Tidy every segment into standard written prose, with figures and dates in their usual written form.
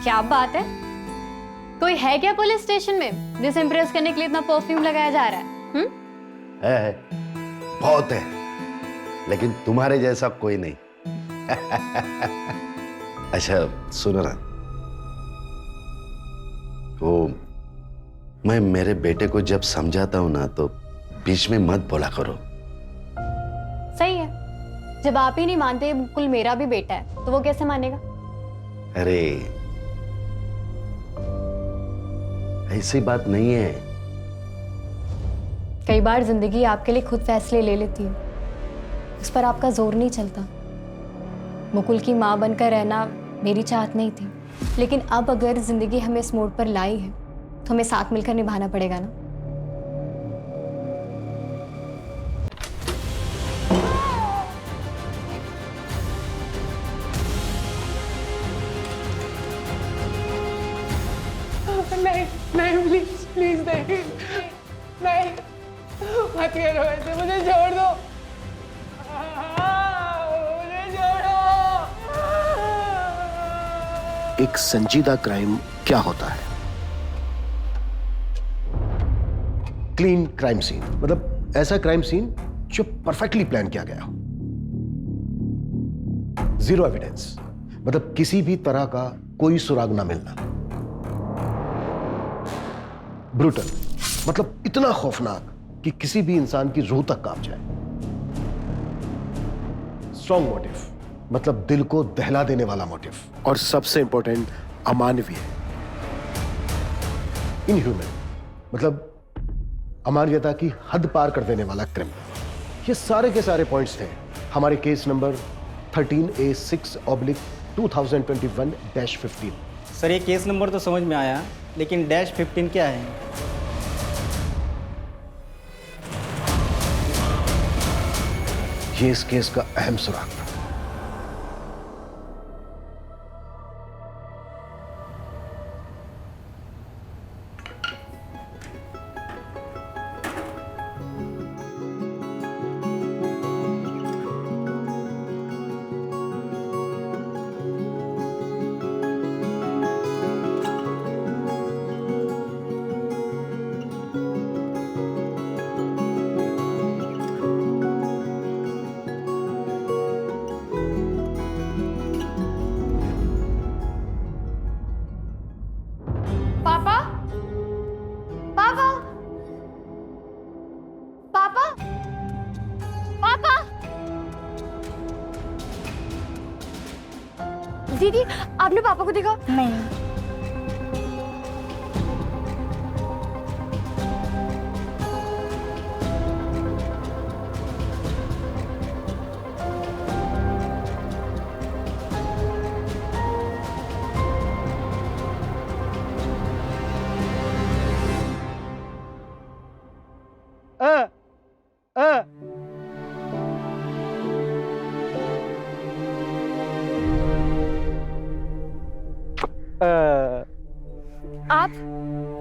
क्या बात है? कोई है क्या पुलिस स्टेशन में जिसे इम्प्रेस करने के लिए इतना परफ्यूम लगाया जा रहा है? है, बहुत है, लेकिन तुम्हारे जैसा कोई नहीं। अच्छा सुनो ना, वो मैं मेरे बेटे को जब समझाता हूं ना तो बीच में मत बोला करो। सही है, जब आप ही नहीं मानते मुकुल मेरा भी बेटा है तो वो कैसे मानेगा? अरे ऐसी बात नहीं है। कई बार जिंदगी आपके लिए खुद फैसले ले लेती है, उस पर आपका जोर नहीं चलता। मुकुल की माँ बनकर रहना मेरी चाहत नहीं थी, लेकिन अब अगर जिंदगी हमें इस मोड़ पर लाई है तो हमें साथ मिलकर निभाना पड़ेगा ना। नहीं नहीं, प्लीज प्लीज नहीं नहीं, मत करो ऐसे, मुझे छोड़ दो, मुझे छोड़ो। एक संजीदा क्राइम क्या होता है? क्लीन क्राइम सीन मतलब ऐसा क्राइम सीन जो परफेक्टली प्लान किया गया हो। जीरो एविडेंस मतलब किसी भी तरह का कोई सुराग ना मिलना। ब्रूटल मतलब इतना खौफनाक कि किसी भी इंसान की रूह तक कांप जाए। स्ट्रॉन्ग मोटिव मतलब दिल को दहला देने वाला मोटिव। और सबसे इंपॉर्टेंट अमानवीय, इनह्यूमन मतलब अमानवीयता की हद पार कर देने वाला क्रिमिनल। ये सारे के सारे पॉइंट्स थे हमारे केस नंबर 13A6/2021-15। सर ये केस नंबर तो समझ में आया, लेकिन -15 क्या है? ये इस केस का अहम सुराग था। पापा, पापा, पापा, पापा। दीदी आपने पापा को देखा? नहीं। आप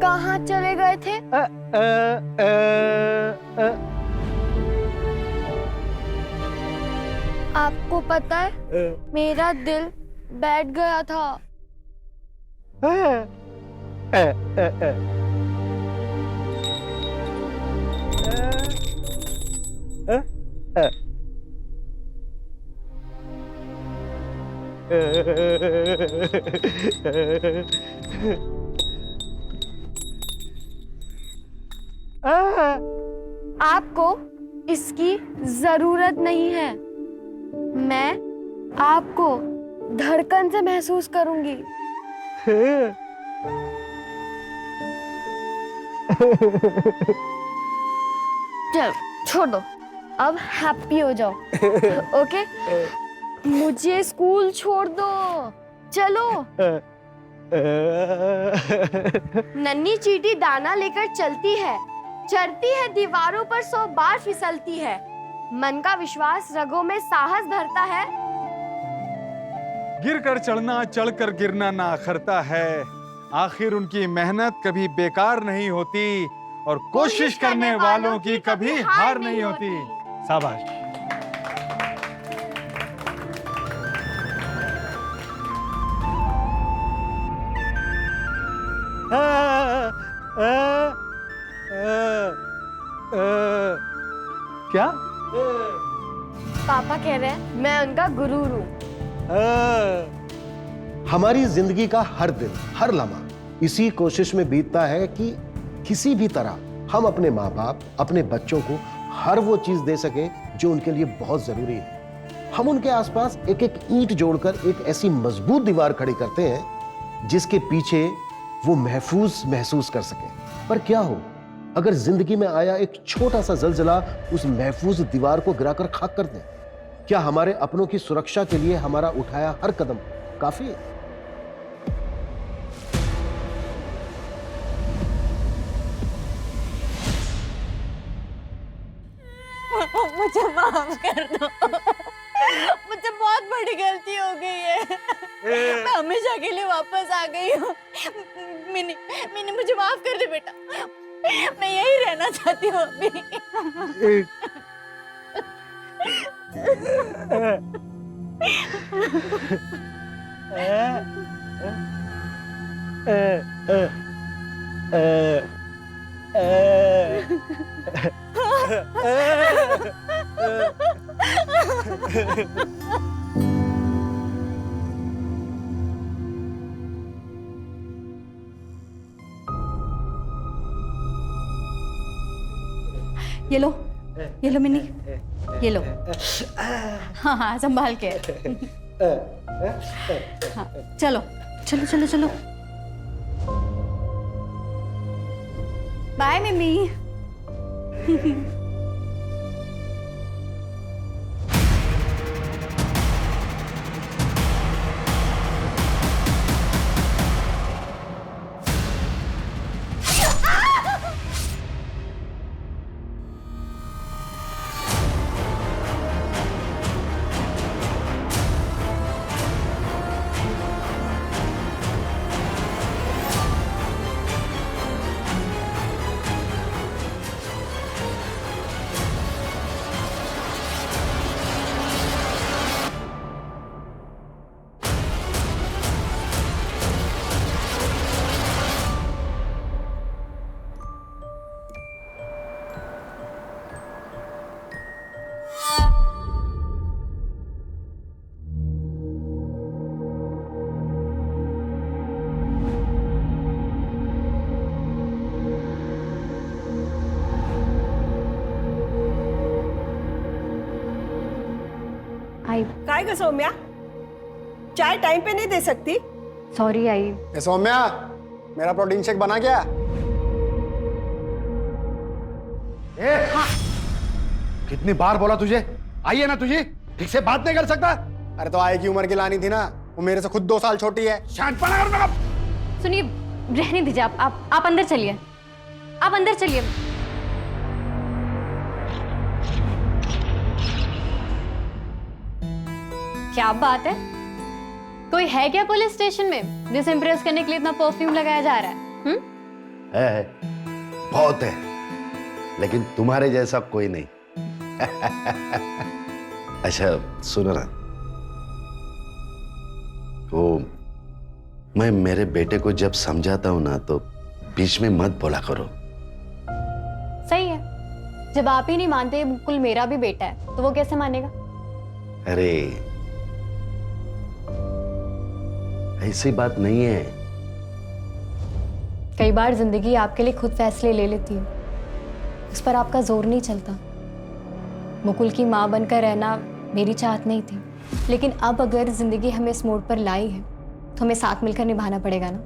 कहाँ चले गए थे? आपको पता है मेरा दिल बैठ गया था। आपको इसकी जरूरत नहीं है। मैं आपको धड़कन से महसूस करूंगी। चल छोड़ दो, अब हैप्पी हो जाओ। ओके, मुझे स्कूल छोड़ दो, चलो। नन्ही चींटी दाना लेकर चलती है, चढ़ती है दीवारों पर 100 बार फिसलती है। मन का विश्वास रगों में साहस भरता है। गिर कर चढ़ना, चढ़कर गिरना ना अखरता है। आखिर उनकी मेहनत कभी बेकार नहीं होती और कोशिश करने वालों की कभी हार नहीं होती। शाबाश। क्या? पापा कह रहे हैं मैं उनका गुरु हूँ। हमारी जिंदगी का हर दिन, हर लम्हा इसी कोशिश में बीतता है कि किसी भी तरह हम अपने माँ बाप, अपने बच्चों को हर वो चीज दे सके जो उनके लिए बहुत जरूरी है। हम उनके आसपास एक एक ईंट जोड़कर एक ऐसी मजबूत दीवार खड़ी करते हैं जिसके पीछे वो महफूज महसूस कर सके। पर क्या हो अगर जिंदगी में आया एक छोटा सा जलजला उस महफूज दीवार को गिराकर खाक कर दे? क्या हमारे अपनों की सुरक्षा के लिए हमारा उठाया हर कदम काफी है? मुझे माफ कर दो, मुझसे बहुत बड़ी गलती हो गई है। मैं हमेशा के लिए वापस आ गई हूँ। मिनी मिनी मुझे माफ कर दे बेटा, मैं यही रहना चाहती हूँ अभी। ये लो मिनी, ये लो। हाँ हाँ संभाल के। हाँ चलो चलो चलो चलो। बाय मिमी। काय ग सौम्या, चाय टाइम पे नहीं दे सकती? Sorry I. ए सौम्या, मेरा प्रोटीन शेक बना क्या? कितनी बार बोला तुझे, आइए ना तुझे, ठीक से बात नहीं कर सकता? अरे तो आए की उम्र की लानी थी ना, वो मेरे से खुद 2 साल छोटी है। शांतपना कर मेरा। सुनिए, रहने दीजिए, आप अंदर चलिए, आप अंदर चलिए। क्या बात है, कोई है क्या पुलिस स्टेशन में जिसे इम्प्रेस करने के लिए इतना परफ्यूम लगाया जा रहा है? है, बहुत है, लेकिन तुम्हारे जैसा कोई नहीं। अच्छा सुनो ना, वो मैं मेरे बेटे को जब समझाता हूं ना तो बीच में मत बोला करो। सही है, जब आप ही नहीं मानते मुकुल मेरा भी बेटा है तो वो कैसे मानेगा? अरे ऐसी बात नहीं है। कई बार जिंदगी आपके लिए खुद फैसले ले लेती है, उस पर आपका जोर नहीं चलता। मुकुल की माँ बनकर रहना मेरी चाहत नहीं थी, लेकिन अब अगर जिंदगी हमें इस मोड़ पर लाई है तो हमें साथ मिलकर निभाना पड़ेगा ना।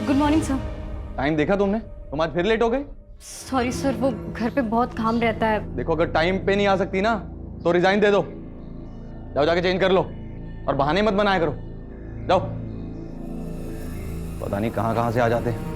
Good morning sir. टाइम देखा तुमने? तुम आज फिर लेट हो गई। सॉरी सर, वो घर पे बहुत काम रहता है। देखो, अगर टाइम पे नहीं आ सकती ना तो रिजाइन दे दो। जाओ जाके चेंज कर लो और बहाने मत बनाया करो। जाओ, पता नहीं कहां कहां से आ जाते हैं।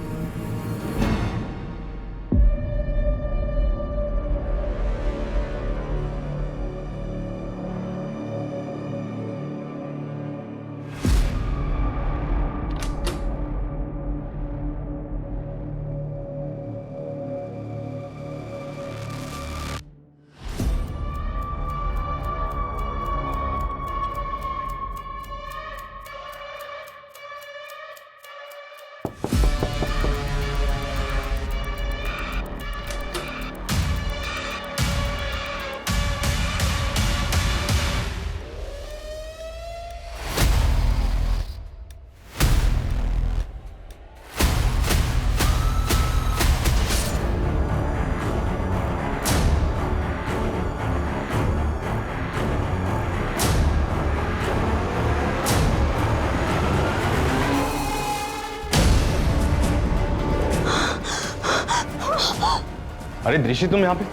अरे दृष्टि तुम यहाँ पे?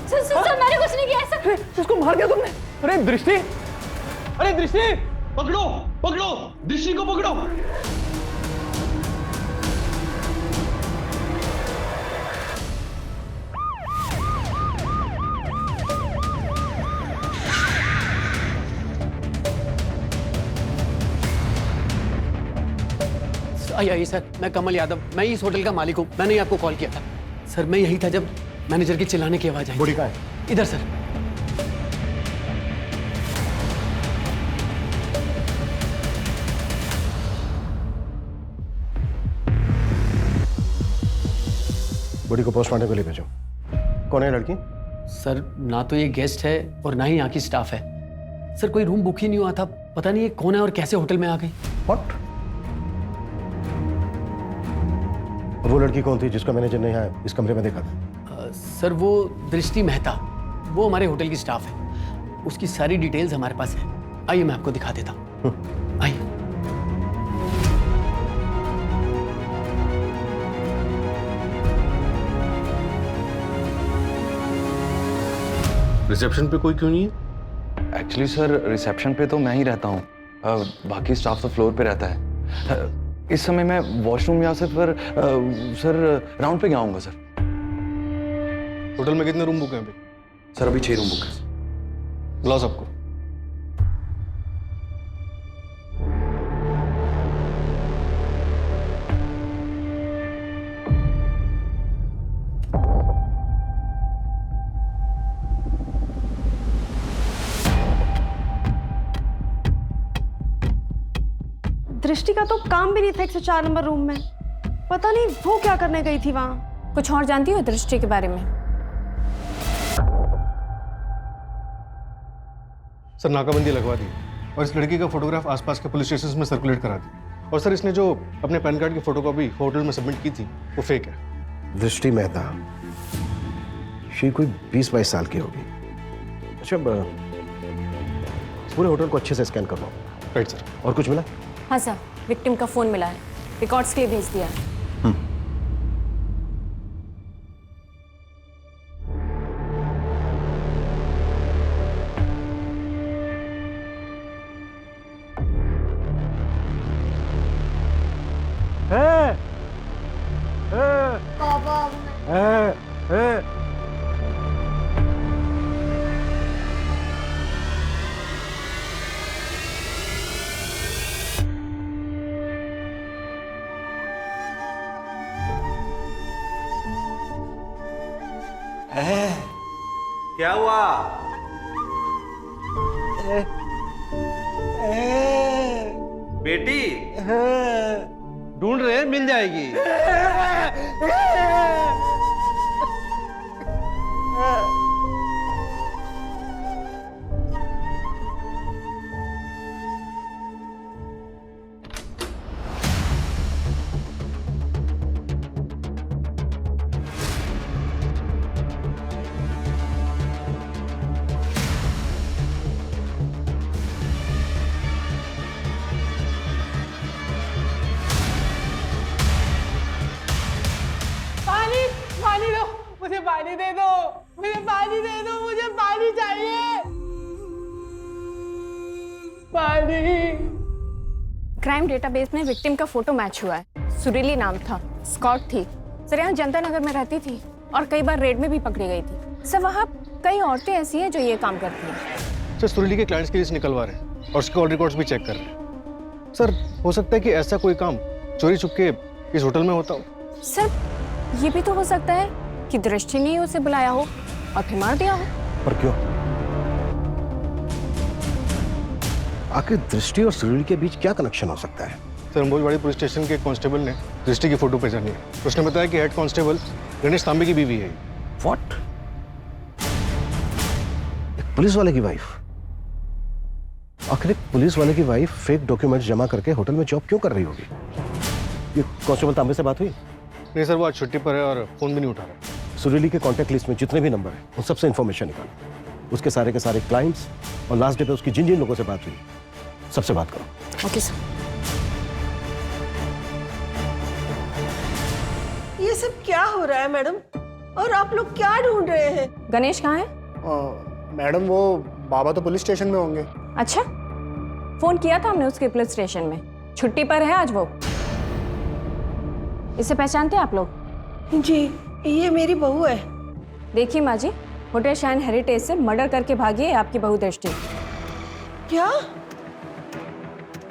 सर मैंने कुछ नहीं किया है सर। उसको मार दिया तुमने? अरे दृष्टि, अरे दृष्टि, पकड़ो पकड़ो, दृष्टि को पकड़ो। आइए सर, मैं कमल यादव, मैं इस होटल का मालिक हूँ। मैंने ही आपको कॉल किया था सर। मैं यही था जब मैनेजर की चिल्लाने की आवाज आई। बॉडी कहाँ है? इधर सर। बॉडी को पोस्टमार्टम के लिए भेजो। कौन है लड़की? सर ना तो ये गेस्ट है और ना ही यहाँ की स्टाफ है सर। कोई रूम बुक ही नहीं हुआ था। पता नहीं ये कौन है और कैसे होटल में आ गई। व्हाट? और वो लड़की कौन थी जिसका मैनेजर ने यहाँ इस कमरे में देखा था? सर वो दृष्टि मेहता, वो हमारे होटल की स्टाफ है। उसकी सारी डिटेल्स हमारे पास है। आइए मैं आपको दिखा देता हूँ। आइए। रिसेप्शन पे कोई क्यों नहीं है? एक्चुअली सर रिसेप्शन पे तो मैं ही रहता हूँ, बाकी स्टाफ तो फ्लोर पे रहता है। इस समय मैं वॉशरूम या सर राउंड पे गया हूँगा सर। होटल में कितने रूम बुक हैं अभी? सर अभी 6 रूम बुक है। बुलाओ सबको। दृष्टि का तो काम भी नहीं था 104 नंबर रूम में। पता नहीं वो क्या करने गई थी वहां। कुछ और जानती हो दृष्टि के बारे में? सर नाकाबंदी लगवा दी और इस लड़की का फोटोग्राफ आसपास के पुलिस स्टेशन में सर्कुलेट करा दी। और सर इसने जो अपने पैन कार्ड की फोटोकॉपी होटल में सबमिट की थी वो फेक है। दृष्टि मेहता, शी कोई 20-22 साल की होगी। अच्छा, पूरे होटल को अच्छे से स्कैन करवाओ। Right sir. और कुछ मिला? हाँ सर, विक्टिम का फोन मिला है, रिकॉर्ड्स के लिए भेज दिया है। क्या हुआ? बेटी ढूंढ रहे हैं, मिल जाएगी। पानी दो, मुझे पानी दे दो, मुझे पानी दे दो, मुझे पानी चाहिए, पानी। क्राइम डेटाबेस में विक्टिम का फोटो मैच हुआ है। सुरीली नाम था, स्कॉट थी। सर यहाँ जनता नगर में रहती थी और कई बार रेड में भी पकड़ी गई थी। सर वहाँ कई औरतें ऐसी हैं जो ये काम करती हैं। सर सुरीली के क्लाइंट्स की लिस्ट निकलवा रहे हैं और उसके कॉल रिकॉर्ड्स भी चेक कर रहे हैं। सर हो सकता है कि ऐसा कोई काम चोरी छुपके इस होटल में होता हो। सर ये भी तो हो सकता है कि दृष्टि ने उसे बुलाया हो और फिर मार दिया हो। पर क्यों? आखिर दृष्टि और सुरीली के बीच क्या कनेक्शन हो सकता है? सर अंबोजवाड़ी पुलिस स्टेशन के कांस्टेबल ने दृष्टि की फोटो पहचानी है। उसने बताया कि हेड कांस्टेबल गणेश तांबे की बीवी है। व्हाट? एक पुलिस वाले की वाइफ? आखिर एक पुलिस वाले की वाइफ फेक डॉक्यूमेंट्स जमा करके होटल में जॉब क्यों कर रही होगी? ये कांस्टेबल तांबे से बात हुई? नहीं सर, वो आज छुट्टी पर है और फोन भी नहीं उठा रहा। सुरीली के कांटेक्ट लिस्ट में जितने भी नंबर हैं उन सबसे इंफॉर्मेशन निकालो। उसके सारे के सारे क्लाइंट्स और लास्ट डे पे उसकी जिन जिन लोगों से बात हुई सबसे बात करो। Okay sir. ये सब क्या हो रहा है मैडम? और आप लोग क्या ढूंढ रहे हैं? गणेश कहाँ है? मैडम वो बाबा तो पुलिस स्टेशन में होंगे। अच्छा, फोन किया था हमने उसके पुलिस स्टेशन में, छुट्टी पर है आज वो। इसे पहचानते हैं आप लोग? जी, ये मेरी बहू है। देखिए माँ जी, होटल शाइन हेरिटेज से मर्डर करके भागी है आपकी बहू दृष्टि। क्या?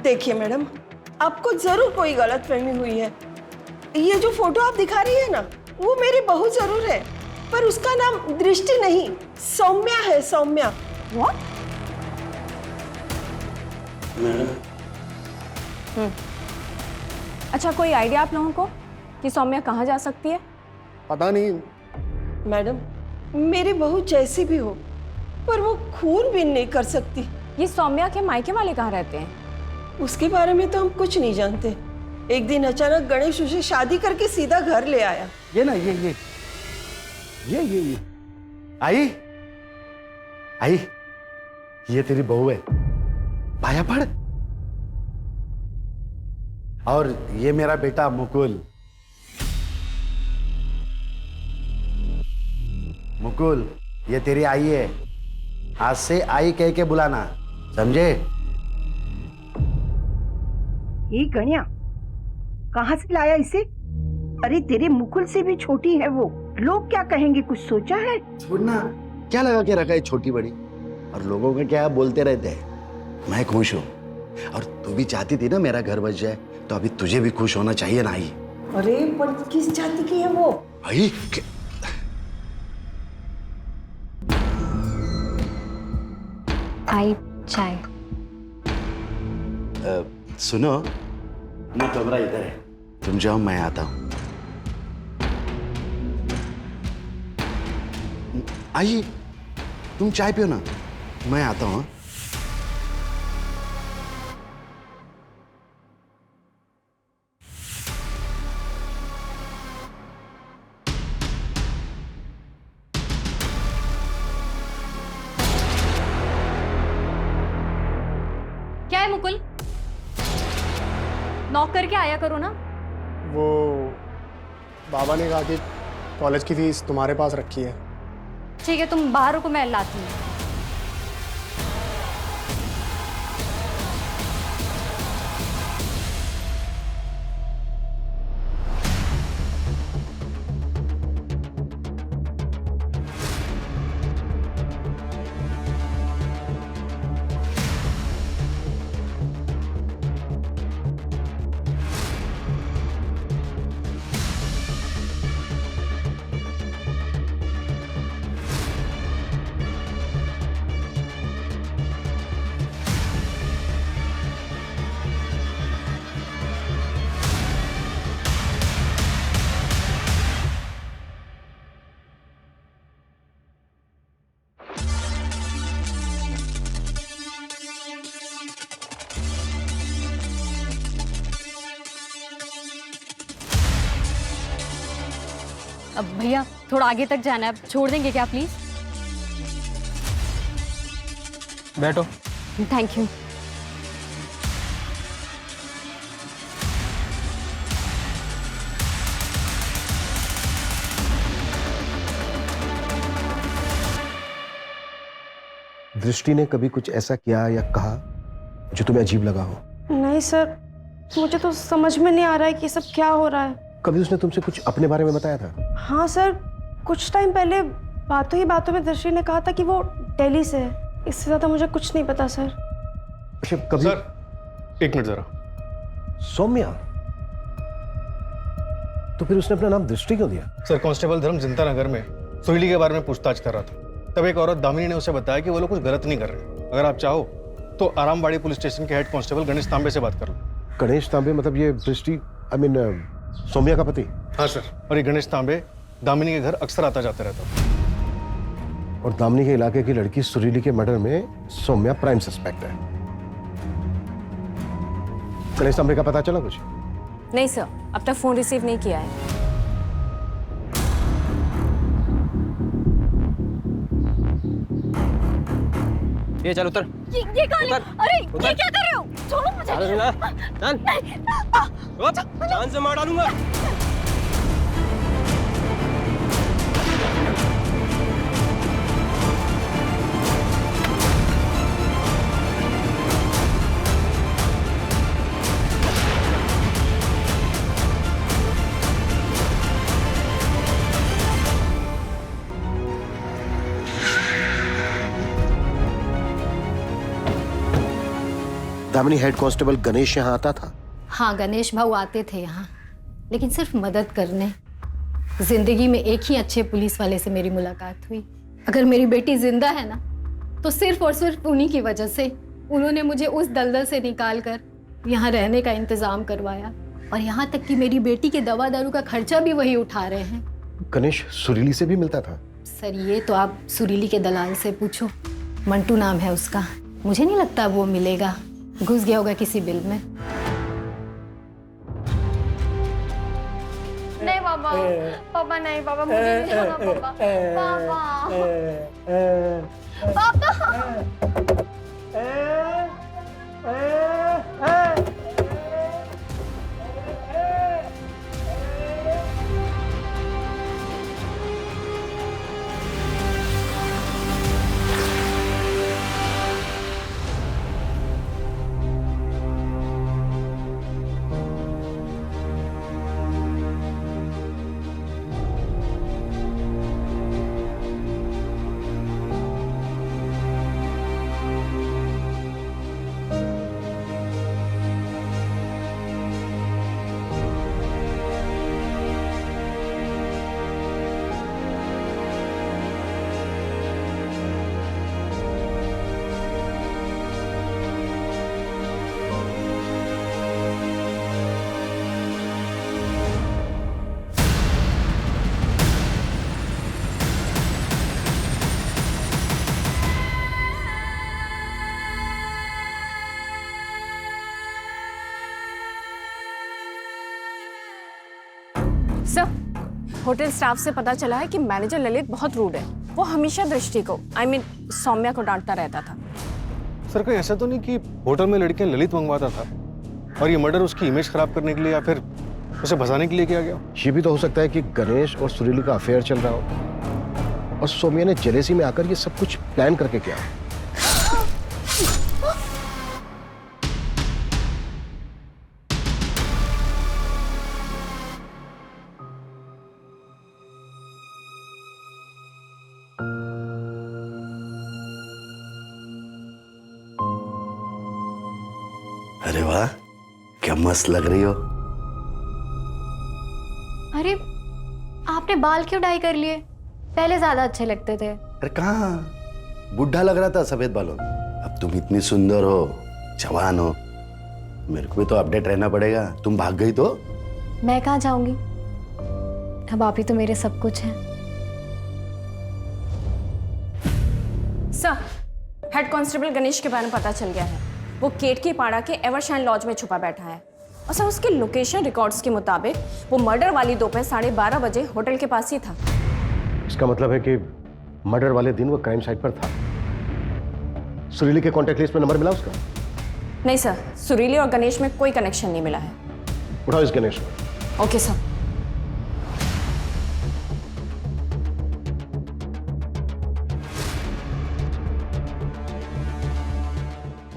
देखिए मैडम, आपको जरूर कोई गलतफहमी हुई है। ये जो फोटो आप दिखा रही है ना, वो मेरी बहू जरूर है, पर उसका नाम दृष्टि नहीं, सौम्या है, सौम्या। What? अच्छा, कोई आइडिया आप लोगों को कि सौम्या कहाँ जा सकती है? पता नहीं मैडम, मेरी बहू जैसी भी हो, पर वो खून भी नहीं कर सकती। ये सौम्या के मायके वाले कहाँ रहते हैं? उसके बारे में तो हम कुछ नहीं जानते। एक दिन अचानक गणेश उसे शादी करके सीधा घर ले आया। ये ना ये आई आई, ये तेरी बहू है, पाया पड़। और ये मेरा बेटा मुकुल। मुकुल, ये तेरी आई है, आज से आई कह के बुलाना, समझे? ये गणिया, कहाँ से लाया इसे? अरे तेरे मुकुल से भी छोटी है वो, लोग क्या कहेंगे, कुछ सोचा है? छोड़ना, क्या लगा के रखा है छोटी बड़ी, और लोगों का क्या बोलते रहते हैं। मैं खुश हूँ, और तू भी चाहती थी ना मेरा घर बच जाए, तो अभी तुझे भी खुश होना चाहिए ना। आई, अरे पर किस जाति की है वो? आई आई चाय। सुनो, मैं कमरा इधर है, तुम जाओ, मैं आता हूँ। आइए, तुम चाय पियो ना, मैं आता हूँ। क्या है मुकुल? नॉक करके आया करो ना। वो बाबा ने कहा कि कॉलेज की फीस तुम्हारे पास रखी है। ठीक है, तुम बाहर रुको, मैं लाती हूँ। अब भैया थोड़ा आगे तक जाना है, अब छोड़ देंगे क्या प्लीज? बैठो। Thank you. दृष्टि ने कभी कुछ ऐसा किया या कहा जो तुम्हें अजीब लगा हो? नहीं सर, मुझे तो समझ में नहीं आ रहा है कि सब क्या हो रहा है। कभी उसने तुमसे कुछ अपने बारे में बताया था? हाँ सर, कुछ टाइम पहले बातों ही बातों में दृष्टि ने कहा था कि वो दिल्ली से है। इससे ज्यादा मुझे कुछ नहीं पता सर। अच्छा, कभी सर एक मिनट जरा। सौम्या, तो फिर उसने अपना नाम दृष्टि क्यों दिया? सर, कांस्टेबल धर्म जनता नगर में सोहिली के बारे में पूछताछ कर रहा था, तब एक औरत दामिनी ने उसे बताया कि वो लोग कुछ गलत नहीं कर रहे। अगर आप चाहो तो आरामबाड़ी पुलिस स्टेशन के हेड कांस्टेबल गणेश तांबे से बात कर लो। गणेश तांबे मतलब ये दृष्टि, आई मीन सौम्या का पति? हाँ सर, और ये गणेश तांबे दामिनी के घर अक्सर आता जाता रहता। और दामिनी के इलाके की लड़की सुरीली के मर्डर में सौम्या प्राइम सस्पेक्ट है। गणेश तांबे का पता चला कुछ? नहीं सर, अब तक फोन रिसीव नहीं किया है। ये चल उतर। ये कौन है? अरे ये क्या कर रहे हो? छोड़ो मुझे। जान से मार डालूंगा। दामिनी, हेड कांस्टेबल गणेश यहाँ आता था? हाँ, गणेश भाऊ आते थे यहाँ, लेकिन सिर्फ मदद करने। जिंदगी में एक ही अच्छे पुलिस वाले से मेरी मुलाकात हुई। अगर मेरी बेटी जिंदा है ना, तो सिर्फ और सिर्फ उन्हीं की वजह से। उन्होंने मुझे उस दलदल से निकाल कर यहाँ रहने का इंतजाम करवाया, और यहाँ तक कि मेरी बेटी के दवा दारू का खर्चा भी वही उठा रहे हैं। गणेश सुरीली से भी मिलता था? सर, ये तो आप सुरीली के दलाल से पूछो। मंटू नाम है उसका। मुझे नहीं लगता वो मिलेगा, घुस गया होगा किसी बिल में। नहीं पापा, पापा नहीं, पापा मुझे नहीं जाना, पापा, पापा, पापा। सर, होटल स्टाफ से पता चला है कि मैनेजर ललित बहुत रूड है। वो हमेशा दृष्टि को, सौम्या को डांटता रहता था। सर, कहीं ऐसा तो नहीं कि होटल में लड़कियां ललित मंगवाता था और ये मर्डर उसकी इमेज खराब करने के लिए या फिर उसे भगाने के लिए किया गया? ये भी तो हो सकता है कि गणेश और सुरीली का अफेयर चल रहा हो और सौम्या ने जेलेसी में आकर ये सब कुछ प्लान करके किया। अरे वाह, क्या मस्त लग रही हो। अरे, आपने बाल क्यों डाई कर लिए? पहले ज्यादा अच्छे लगते थे। अरे कहाँ, बुढ़ा लग रहा था सफेद बालों में। अब तुम इतनी सुंदर हो, जवान हो, मेरे को भी तो अपडेट रहना पड़ेगा। तुम भाग गई तो मैं कहाँ जाऊंगी? अब आप ही तो मेरे सब कुछ हैं। सर, हेड कांस्टेबल गणेश के बारे में पता चल गया है। वो केतकी पाड़ा के एवरशाइन लॉज में छुपा बैठा है। और सर, उसके लोकेशन रिकॉर्ड्स के मुताबिक वो मर्डर वाली दोपहर 12:30 बजे होटल के पास ही था। इसका मतलब है कि मर्डर वाले दिन वो क्राइम साइट पर था। सुरीली के कॉन्टैक्ट लिस्ट में नंबर मिला उसका? नहीं सर, सुरीली और गणेश में कोई कनेक्शन नहीं मिला है। उठाओ इस गणेश को। Okay sir.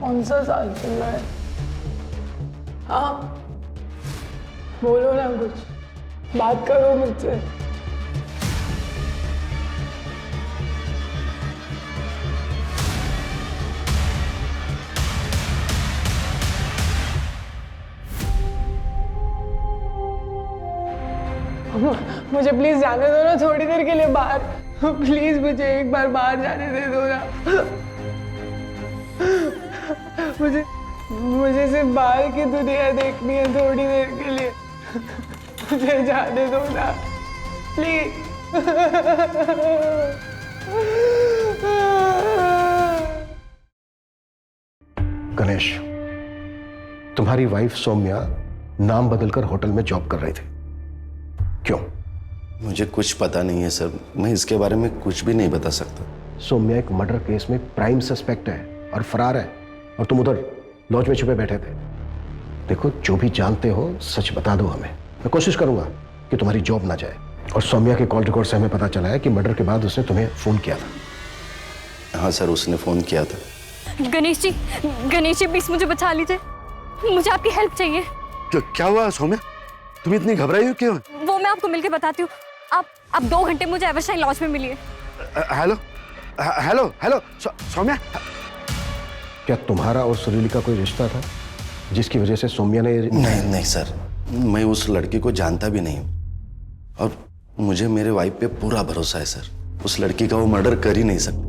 कौन सा साल चल रहा है? हाँ, बोलो ना, कुछ बात करो मुझसे। मुझे प्लीज जाने दो ना थोड़ी देर के लिए बाहर। प्लीज मुझे एक बार बाहर जाने दे दो ना। मुझे सिर्फ बाहर की दुनिया देखनी है थोड़ी देर के लिए। मुझे जाने दो ना प्लीज। गणेश, तुम्हारी वाइफ सौम्या नाम बदलकर होटल में जॉब कर रही थी, क्यों? मुझे कुछ पता नहीं है सर, मैं इसके बारे में कुछ भी नहीं बता सकता। सौम्या एक मर्डर केस में प्राइम सस्पेक्ट है और फरार है, और तुम उधर लॉज में छुपे बैठे थे। देखो, जो भी जानते हो सच बता दो हमें। मैं कोशिश करूंगा कि तुम्हारी जॉब ना जाए। और सौम्या के कॉल रिकॉर्ड से हमें पता चला है कि मर्डर के बाद उसने तुम्हें फोन किया था। हाँ सर, उसने फोन किया था। गणेश जी प्लीज मुझे बचा लीजिए, मुझे आपकी हेल्प चाहिए। क्या हुआ सौम्या, तुम इतनी घबराई हो क्यों? वो मैं आपको मिलके बताती हूँ। आप 2 घंटे मुझे एवरशाइन लॉज में मिलिए। हेलो हेलो हेलो, सौम्या क्या तुम्हारा और सुरीली का कोई रिश्ता था जिसकी वजह से सौम्या ने? नहीं नहीं सर, मैं उस लड़की को जानता भी नहीं हूँ और मुझे मेरे वाइफ पे पूरा भरोसा है सर। उस लड़की का वो मर्डर कर ही नहीं सकती,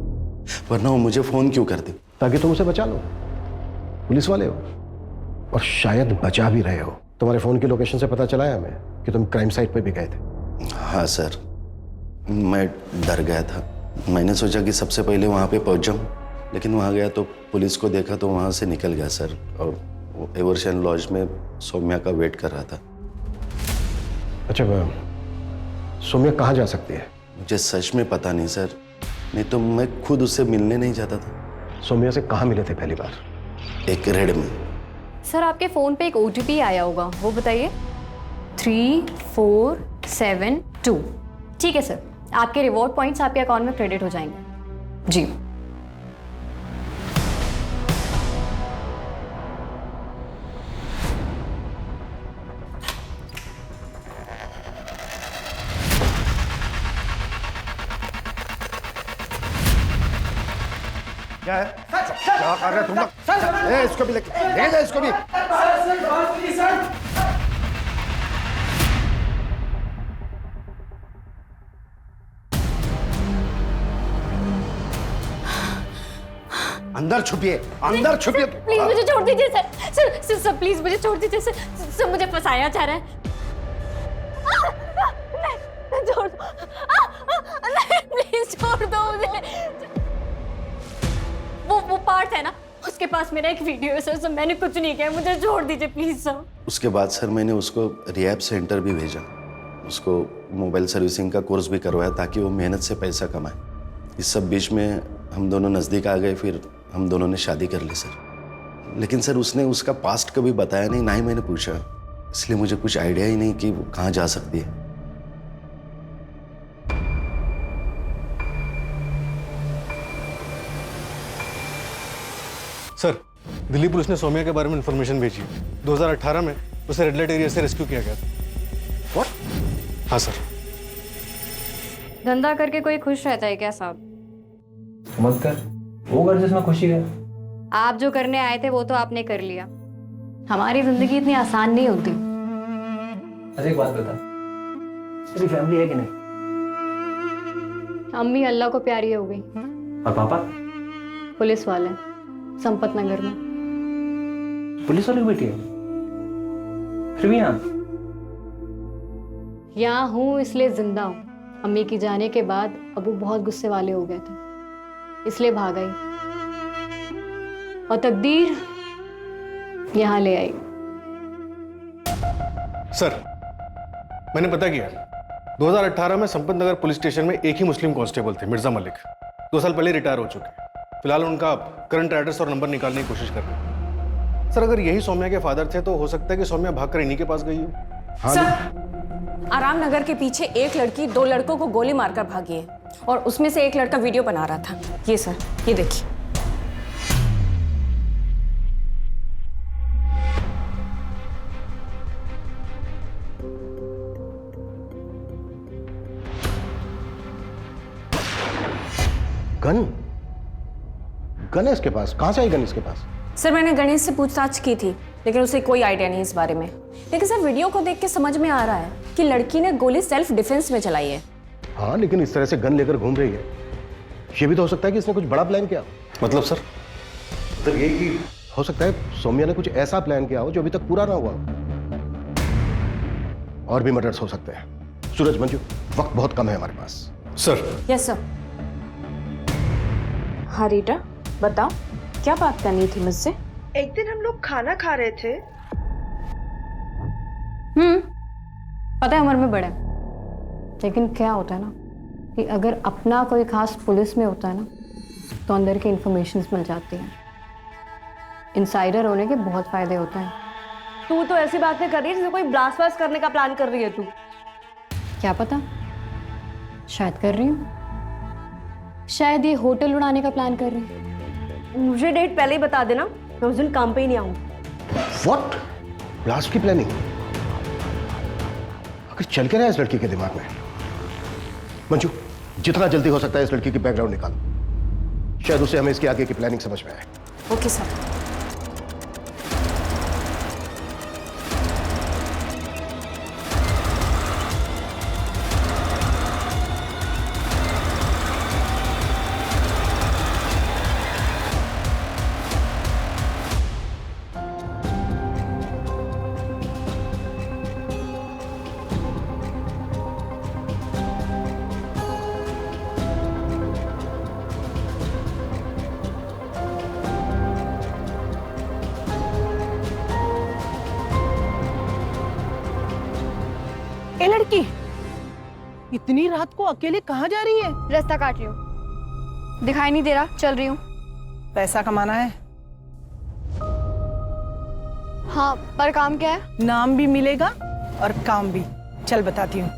वरना वो मुझे फोन क्यों करती? ताकि तुम उसे बचा लो। पुलिस वाले हो और शायद बचा भी रहे हो। तुम्हारे फोन की लोकेशन से पता चला है हमें कि तुम क्राइम साइट पे भी गए थे। हाँ सर, मैं डर गया था। मैंने सोचा कि सबसे पहले वहाँ पे पहुँच जाऊँ, लेकिन वहाँ गया तो पुलिस को देखा तो वहाँ से निकल गया सर, और एवर्शन लॉज में सौम्या का वेट कर रहा था। अच्छा, सौम्या कहाँ जा सकती है? मुझे सच में पता नहीं सर, नहीं तो मैं खुद उससे मिलने नहीं जाता था। सौम्या से कहाँ मिले थे पहली बार? एक रेड में। सर आपके फ़ोन पे एक OTP आया होगा, वो बताइए। 3472। ठीक है सर, आपके रिवॉर्ड पॉइंट्स आपके अकाउंट में क्रेडिट हो जाएंगे। जी। क्या है? क्या कर रहे तुम लोग? इसको भी लेके जा, इसको भी। अंदर छुपिए, अंदर छुपिए। प्लीज मुझे छोड़ दीजिए सर। सर प्लीज मुझे छोड़ दीजिए सर। सर मुझे फंसाया जा रहा है। नहीं, छोड़ दो। नहीं, प्लीज छोड़ दो मुझे। वो पार्थ है ना, उसके पास मेरा एक वीडियो है सर। मैंने कुछ नहीं किया, मुझे छोड़ दीजिए प्लीज सर। उसके बाद सर मैंने उसको रिहैब सेंटर भी भेजा, उसको मोबाइल सर्विसिंग का कोर्स भी करवाया ताकि वो मेहनत से पैसा कमाए। इस सब बीच में हम दोनों नज़दीक आ गए, फिर हम दोनों ने शादी कर ली सर। लेकिन सर उसने उसका पास्ट कभी बताया नहीं, ना ही मैंने पूछा, इसलिए मुझे कुछ आइडिया ही नहीं कि वो कहाँ जा सकती है। सर, दिल्ली पुलिस ने सौम्या के बारे में इंफॉर्मेशन भेजी। 2018 में उसे रेड लाइट एरिया से रेस्क्यू किया गया था। What? हाँ सर। धंधा करके कोई खुश रहता है क्या साहब? मत कर, वो कर जिसमें खुशी है। आप जो करने आए थे वो तो आपने कर लिया। हमारी जिंदगी इतनी आसान नहीं होती। अच्छा एक बात बता, तेरी फैमिली है कि नहीं? अम्मी अल्लाह को प्यारी हो गई। और पापा? पुलिस वाले संपत नगर में। पुलिस वाले की बेटी है? फिर भी यहाँ हूँ इसलिए जिंदा हूँ। अम्मी की जाने के बाद अबू बहुत गुस्से वाले हो गए थे, इसलिए भाग आई और तकदीर यहाँ ले आई। सर, मैंने पता किया, 2018 में संपत नगर पुलिस स्टेशन में एक ही मुस्लिम कांस्टेबल थे, मिर्जा मलिक। 2 साल पहले रिटायर हो चुके। फिलहाल उनका करंट एड्रेस और नंबर निकालने की कोशिश कर रहे हैं। सर, अगर यही सौम्या के फादर थे तो हो सकता है कि सौम्या भागकर इन्हीं के पास गई हो। हाँ सर, आराम नगर के पीछे एक लड़की 2 लड़कों को गोली मारकर भागी है और उसमें से एक लड़का वीडियो बना रहा था। ये सर, ये देखिए। गन है इसके पास? कहां से आई गन इसके पास? सर, मैंने गणेश से पूछताछ की थी, लेकिन उसे कोई आइडिया नहीं इस बारे में। लेकिन सर, वीडियो को देख के समझ में आ रहा है कि लड़की ने गोली सेल्फ डिफेंस में चलाई है। हाँ, लेकिन इस तरह से गन लेकर घूम रही है, ये भी तो हो सकता है कि इसने कुछ बड़ा प्लान किया। मतलब सर? मतलब ये कि हो सकता है सौम्या ने कुछ ऐसा प्लान किया हो जो अभी तक पूरा ना हुआ। और भी मर्डर्स हो सकते हैं। सूरज, मंजू, वक्त बहुत कम है हमारे पास। सर। Yes sir. हाँ रीटा, बताओ क्या बात करनी थी मुझसे? एक दिन हम लोग खाना खा रहे थे। पता है उम्र में बड़ा है, लेकिन क्या होता है ना कि अगर अपना कोई खास पुलिस में होता है ना तो अंदर की इंफॉर्मेशंस मिल जाती हैं। इनसाइडर होने के बहुत फायदे होते हैं। तू तो ऐसी बातें कर रही है जैसे कोई ब्लास्ट वास्ट करने का प्लान कर रही है तू। क्या पता, शायद कर रही हूँ। शायद ये होटल उड़ाने का प्लान कर रही हूँ। मुझे डेट पहले ही बता देना, मैं उस दिन काम पे ही नहीं आऊंगी। व्हाट? ब्लास्ट की प्लानिंग? आखिर चल के रहा है इस लड़की के दिमाग में? मंजू, जितना जल्दी हो सकता है इस लड़की की बैकग्राउंड निकालो, शायद उसे हमें इसके आगे की प्लानिंग समझ में आए। Okay sir. ए लड़की, इतनी रात को अकेले कहाँ जा रही है? रास्ता काट रही हूँ, दिखाई नहीं दे रहा, चल रही हूँ। पैसा कमाना है? हाँ, पर काम क्या है? नाम भी मिलेगा और काम भी। चल बताती हूँ।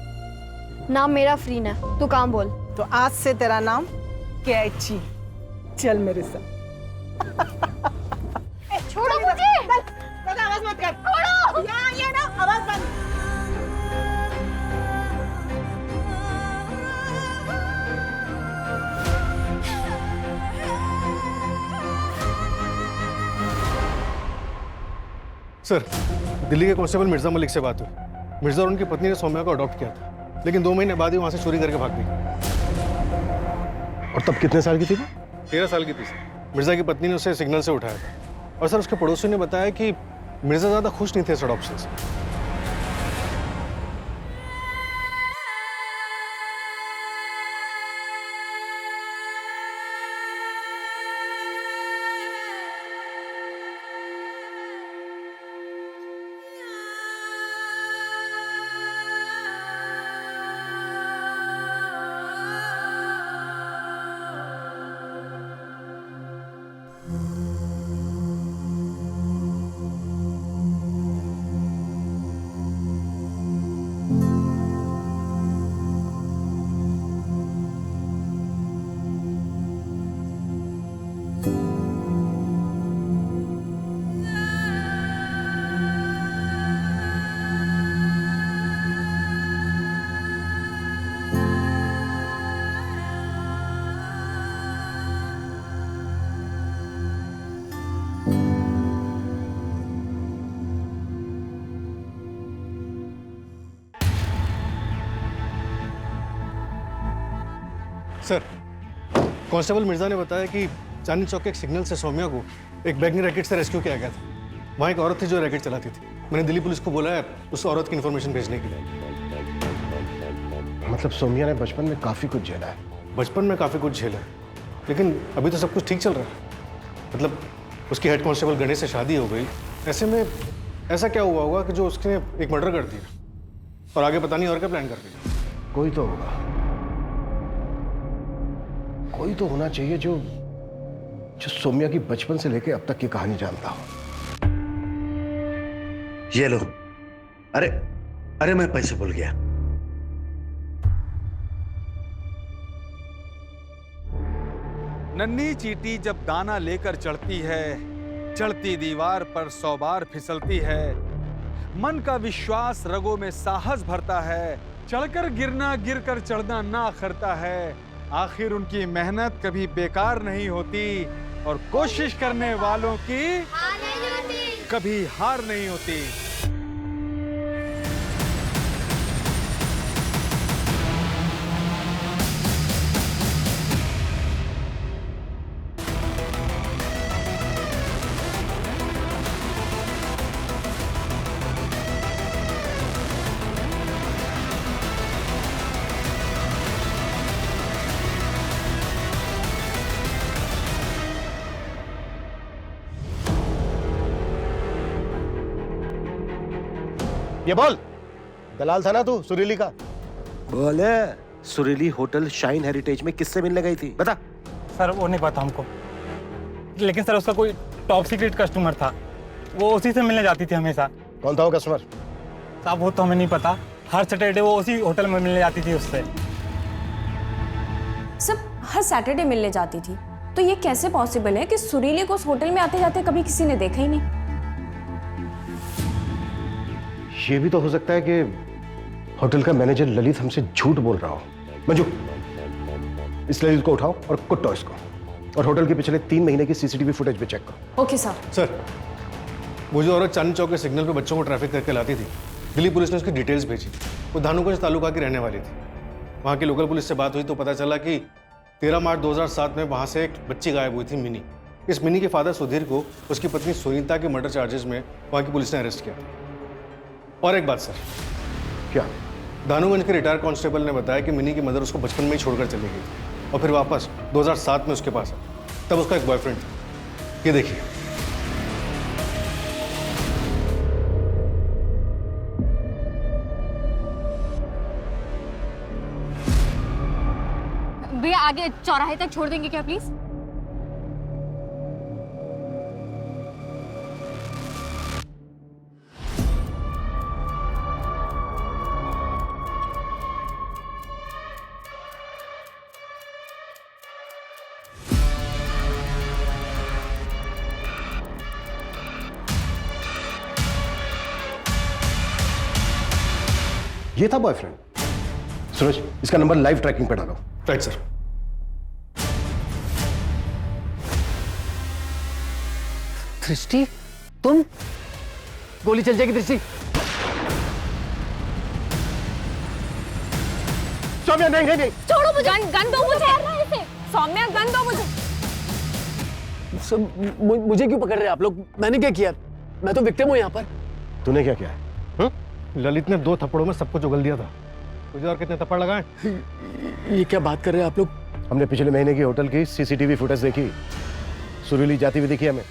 नाम मेरा फ्रीन है, तू काम बोल। तो आज से तेरा नाम कैची। चल मेरे साथ। छोड़ो मुझे। आवाज मत कर। छोड़ो। ये ना आवाज बंद। सर, दिल्ली के कांस्टेबल मिर्जा मलिक से बात हुई। मिर्जा और उनकी पत्नी ने सौम्या को अडॉप्ट किया था, लेकिन 2 महीने बाद ही वहां से चोरी करके भाग गई। और तब कितने साल की थी वो? 13 साल की थी सर। मिर्जा की पत्नी ने उसे सिग्नल से उठाया था। और सर, उसके पड़ोसी ने बताया कि मिर्जा ज्यादा खुश नहीं थे इस अडॉप्शन से। सर, कांस्टेबल मिर्जा ने बताया कि चांदनी चौक के एक सिग्नल से सौम्या को एक बैगनी रैकेट से रेस्क्यू किया गया था। वहाँ एक औरत थी जो रैकेट चलाती थी। मैंने दिल्ली पुलिस को बोला है उस औरत की इन्फॉर्मेशन भेजने के लिए। मतलब सौम्या ने बचपन में काफी कुछ झेला है। बचपन में काफी कुछ झेला है, लेकिन अभी तो सब कुछ ठीक चल रहा है। मतलब उसकी हेड कांस्टेबल गणेश से शादी हो गई। ऐसे में ऐसा क्या हुआ होगा कि जो उसने एक मर्डर कर दिया और आगे पता नहीं और क्या प्लान कर दिया। कोई तो होगा, कोई तो होना चाहिए जो सौम्या की बचपन से लेकर अब तक की कहानी जानता हो। ये लो। अरे मैं पैसे भूल गया। नन्ही चींटी जब दाना लेकर चढ़ती है, चढ़ती दीवार पर 100 बार फिसलती है। मन का विश्वास रगों में साहस भरता है। चढ़कर गिरना, गिरकर चढ़ना ना अखरता है। आखिर उनकी मेहनत कभी बेकार नहीं होती और कोशिश करने वालों की कभी हार नहीं होती। ये बोल, दलाल था ना तू सुरीली का? बोले, सुरीली होटल शाइन हेरिटेज में किससे मिलने गई थी? बता। सर वो नहीं पता हमको, लेकिन सर उसका कोई टॉप सीक्रेट कस्टमर था, वो उसी से मिलने जाती थी हमेशा। कौन था वो कस्टमर? साहब वो तो हमें नहीं पता, हर सैटरडे वो उसी होटल में मिलने जाती थी उससे। सब हर सैटरडे मिलने जाती थी, तो ये कैसे पॉसिबल है कि सुरीली को उस होटल में आते जाते कभी किसी ने देखा ही नहीं? ये भी तो हो सकता है कि होटल का मैनेजर ललित हमसे झूठ बोल रहा हो। मंजू, इस ललित को उठाओ और कुटो इसको। और होटल के पिछले 3 महीने की सीसीटीवी फुटेज भी चेक करो। Okay sir. सर, वो जो औरत चांदनी चौक के सिग्नल पे बच्चों को ट्रैफिक करके लाती थी, दिल्ली पुलिस ने उसकी डिटेल्स भेजी। वो धानुगंज तालुका की रहने वाली थी। वहाँ की लोकल पुलिस से बात हुई तो पता चला कि 13 मार्च 2007 में वहाँ से एक बच्ची गायब हुई थी, मिनी। इस मिनी के फादर सुधीर को उसकी पत्नी सुनीता के मर्डर चार्जेस में वहाँ की पुलिस ने अरेस्ट किया। और एक बात सर। क्या? धानुगंज के रिटायर्ड कांस्टेबल ने बताया कि मिनी की मदर उसको बचपन में ही छोड़कर चली गई थी और फिर वापस 2007 में उसके पास आई। तब उसका एक बॉयफ्रेंड था। ये देखिए। भैया आगे चौराहे तक छोड़ देंगे क्या प्लीज? ये था बॉयफ्रेंड। सूरज, इसका नंबर लाइव ट्रैकिंग पे डालो। Right sir. दृष्टि, तुम? गोली चल जाएगी दृष्टि। सौम्या, नहीं नहीं नहीं, छोड़ो मुझे। गन दो मुझे। सौम्या, गन दो मुझे। मुझे क्यों पकड़ रहे हैं आप लोग? मैंने क्या किया? मैं तो विक्टिम हूं यहाँ पर। तूने क्या किया है? ललित ने 2 थप्पड़ों में सब कुछ उगल दिया था। तुझे और कितने थप्पड़ लगाए? ये क्या बात कर रहे हैं आप लोग? हमने पिछले महीने की होटल की सीसीटीवी फुटेज देखी। सुरीली जाती हुई दिखी हमें,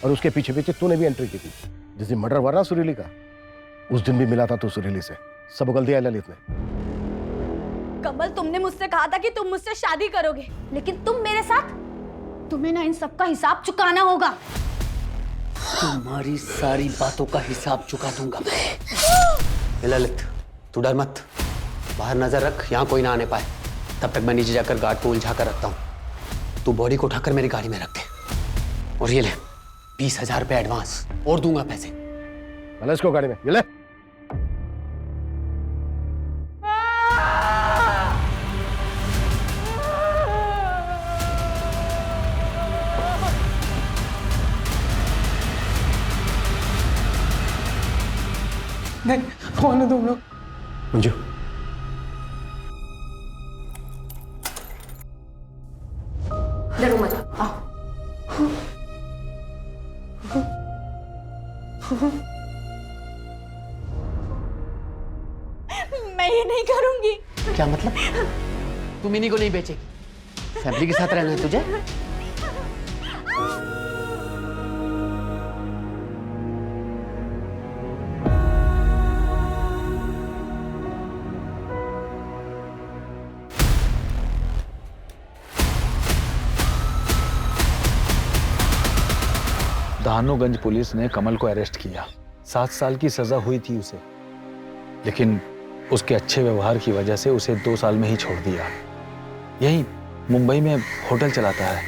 और उसके पीछे पीछे तूने भी एंट्री की थी। जिस दिन मर्डर हुआ ना सुरीली का, उस दिन भी मिला था तू सुरीली से। सब उगल दिया ललित ने। कमल, तुमने मुझसे कहा था कि तुम मुझसे शादी करोगे, लेकिन तुम मेरे साथ। तुम्हें ना इन सब का हिसाब चुकाना होगा। तुम्हारी सारी बातों का हिसाब चुका दूंगा मैं। ललित, तू डर मत, बाहर नजर रख, यहाँ कोई ना आने पाए। तब तक मैं नीचे जाकर गार्ड को उलझा कर रखता हूँ। तू बॉडी को उठाकर मेरी गाड़ी में रख दे। और ये ले 20,000 रुपए एडवांस, और दूंगा पैसे। भले इसको गाड़ी में, ये ले। नहीं, कौन है तुम लोग? मंजू, डरो मत, आओ। मैं ये नहीं करूंगी। क्या मतलब? तुम इन्हीं को नहीं बेचेगी? फैमिली के साथ रहना है तुझे? धानुगंज पुलिस ने कमल को अरेस्ट किया। 7 साल की सजा हुई थी उसे, लेकिन उसके अच्छे व्यवहार की वजह से उसे 2 साल में ही छोड़ दिया। यही मुंबई में होटल चलाता है।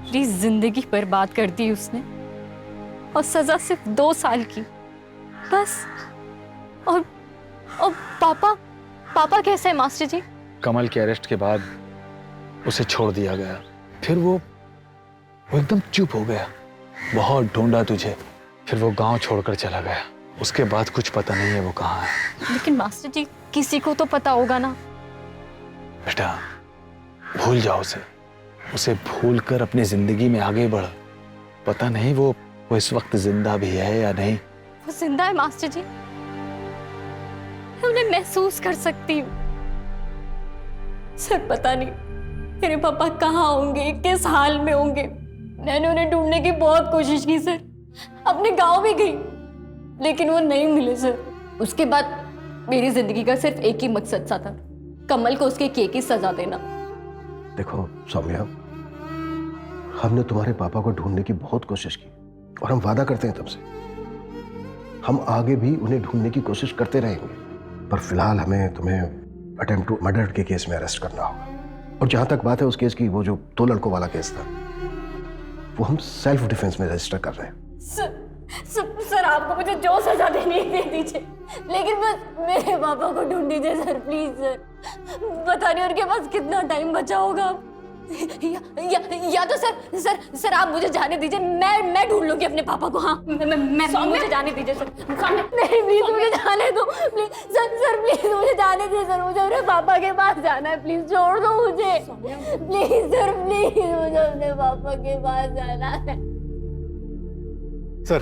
प्लीज, जिंदगी बर्बाद कर दी उसने, और सजा सिर्फ 2 साल की बस। और पापा कैसे है मास्टर जी? कमल के अरेस्ट के बाद उसे छोड़ दिया गया। फिर वो एकदम चुप हो गया। बहुत ढूंढा तुझे, फिर वो गांव छोड़कर चला गया। उसके बाद कुछ पता नहीं है वो कहाँ है। लेकिन मास्टर जी, किसी को तो पता होगा ना। बेटा, भूल जाओ उसे भूल कर अपनी जिंदगी में आगे बढ़। पता नहीं वो इस वक्त जिंदा भी है या नहीं। वो जिंदा है मास्टर जी, मैं उन्हें महसूस कर सकती हूँ। सर, पता नहीं मेरे पापा कहाँ होंगे, किस हाल में होंगे। मैंने उन्हें ढूंढने की बहुत कोशिश की सर, अपने गांव भी गई, लेकिन वो नहीं मिले सर। उसके बाद मेरी जिंदगी का सिर्फ एक ही मकसद सा था, कमल को उसके किए की सजा देना। देखो सौम्या, हमने तुम्हारे पापा को ढूंढने की बहुत कोशिश की, और हम वादा करते हैं तुमसे, हम आगे भी उन्हें ढूंढने की कोशिश करते रहेंगे। पर फिलहाल हमें तुम्हें अटेम्प्ट टू मर्डर के केस में अरेस्ट करना होगा। और जहां तक बात है उस केस की, वो जो 2 लड़कों वाला केस था, वो हम सेल्फ डिफेंस में रजिस्टर कर रहे हैं। सर, आपको मुझे जो सजा देनी है दे दीजिए, लेकिन बस मेरे पापा को ढूंढ दीजिए सर, प्लीज सर। पता नहीं उनके पास कितना टाइम बचा होगा। या तो सर आप मुझे जाने दीजिए, मैं ढूंढ लूंगी अपने पापा को। हाँ मुझे जाने दीजिए सर। नहीं प्लीज मुझे जाने दो प्लीज सर प्लीज मुझे जाने दीजिए सर, मुझे अपने पापा के पास जाना है, प्लीज छोड़ दो मुझे प्लीज सर, प्लीज मुझे अपने पापा के पास जाना है। सर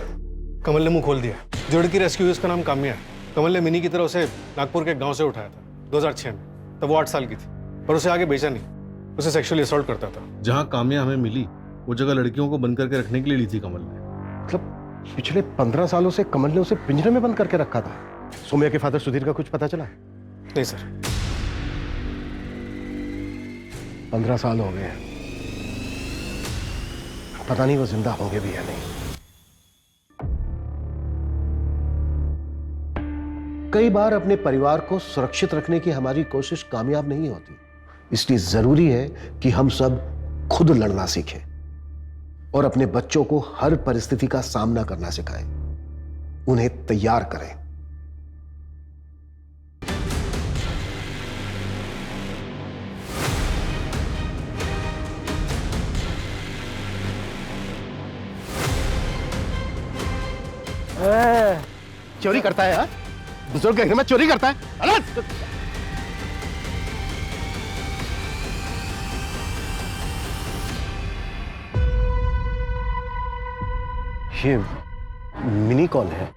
कमल ने मुंह खोल दिया। जो लड़की रेस्क्यू हुई उसका नाम काम्या है। कमल ने मिनी की तरह उसे नागपुर के गांव से उठाया था 2006 में। तब वो 8 साल की थी, पर उसे आगे भेजा नहीं, उसे सेक्सुअली असॉल्ट करता था। जहां काम्या हमें मिली वो जगह लड़कियों को बंद करके रखने के लिए ली थी कमल ने। मतलब पिछले 15 सालों से कमल ने उसे पिंजरे में बंद करके रखा था। सौम्या के फादर सुधीर का कुछ पता चला? नहीं सर। 15 साल हो गए, पता नहीं वो जिंदा होंगे भी या नहीं। कई बार अपने परिवार को सुरक्षित रखने की हमारी कोशिश कामयाब नहीं होती, इसलिए जरूरी है कि हम सब खुद लड़ना सीखें और अपने बच्चों को हर परिस्थिति का सामना करना सिखाएं, उन्हें तैयार करें। चोरी करता है? बुजुर्ग के घर में चोरी करता है? ये मिनी कौन है?